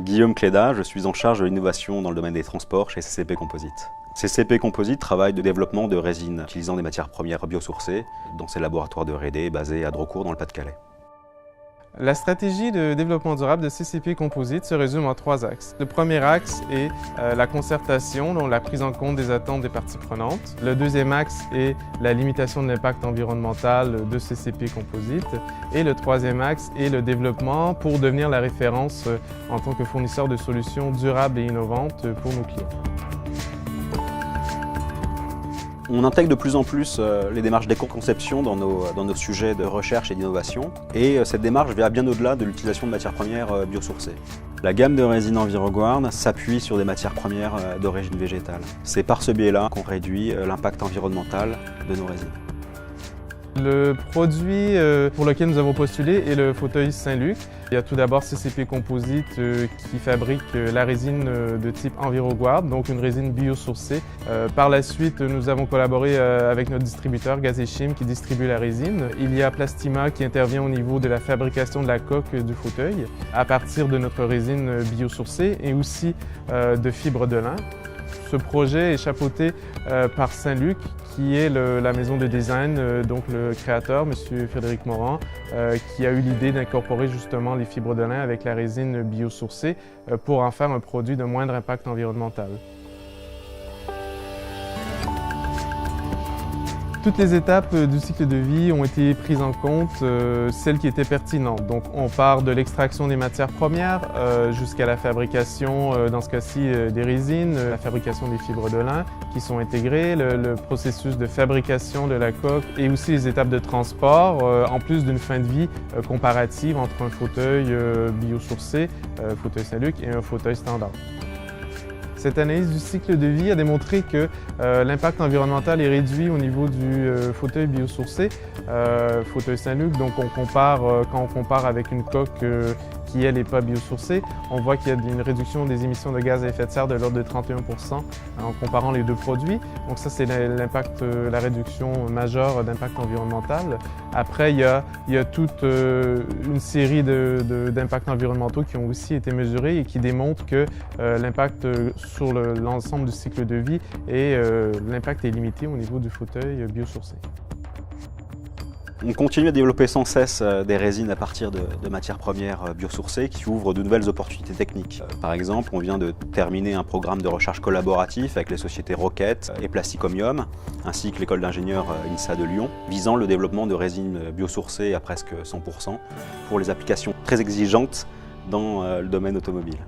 Guillaume Cléda, je suis en charge de l'innovation dans le domaine des transports chez CCP Composite. CCP Composite travaille de développement de résines utilisant des matières premières biosourcées dans ses laboratoires de R&D basés à Drocourt dans le Pas-de-Calais. La stratégie de développement durable de CCP Composite se résume en 3 axes. Le premier axe est la concertation, donc la prise en compte des attentes des parties prenantes. Le deuxième axe est la limitation de l'impact environnemental de CCP Composite. Et le troisième axe est le développement pour devenir la référence en tant que fournisseur de solutions durables et innovantes pour nos clients. On intègre de plus en plus les démarches d'éco-conception dans nos sujets de recherche et d'innovation. Et cette démarche va bien au-delà de l'utilisation de matières premières biosourcées. La gamme de résines EnviroGuard s'appuie sur des matières premières d'origine végétale. C'est par ce biais-là qu'on réduit l'impact environnemental de nos résines. Le produit pour lequel nous avons postulé est le fauteuil Saint-Luc. Il y a tout d'abord CCP Composite qui fabrique la résine de type EnviroGuard, donc une résine biosourcée. Par la suite, nous avons collaboré avec notre distributeur Gaz&Chim qui distribue la résine. Il y a Plastima qui intervient au niveau de la fabrication de la coque du fauteuil à partir de notre résine biosourcée et aussi de fibres de lin. Ce projet est chapeauté par Saint-Luc, qui est la maison de design, donc le créateur, M. Frédéric Morand, qui a eu l'idée d'incorporer justement les fibres de lin avec la résine biosourcée pour en faire un produit de moindre impact environnemental. Toutes les étapes du cycle de vie ont été prises en compte, celles qui étaient pertinentes. Donc on part de l'extraction des matières premières jusqu'à la fabrication, dans ce cas-ci, des résines, la fabrication des fibres de lin qui sont intégrées, le processus de fabrication de la coque et aussi les étapes de transport, en plus d'une fin de vie comparative entre un fauteuil biosourcé, fauteuil Saint-Luc, et un fauteuil standard. Cette analyse du cycle de vie a démontré que l'impact environnemental est réduit au niveau du fauteuil biosourcé, fauteuil Saint-Luc. Donc quand on compare avec une coque qui, elle, n'est pas biosourcée, on voit qu'il y a une réduction des émissions de gaz à effet de serre de l'ordre de 31% en comparant les deux produits. Donc ça, c'est l'impact, la réduction majeure d'impact environnemental. Après, il y a toute une série d'impacts environnementaux qui ont aussi été mesurés et qui démontrent que l'impact sur l'ensemble du cycle de vie et l'impact est limité au niveau du fauteuil biosourcé. On continue à développer sans cesse des résines à partir de matières premières biosourcées qui ouvrent de nouvelles opportunités techniques. Par exemple, on vient de terminer un programme de recherche collaboratif avec les sociétés Rocket et Plasticomium, ainsi que l'école d'ingénieurs INSA de Lyon, visant le développement de résines biosourcées à presque 100% pour les applications très exigeantes dans le domaine automobile.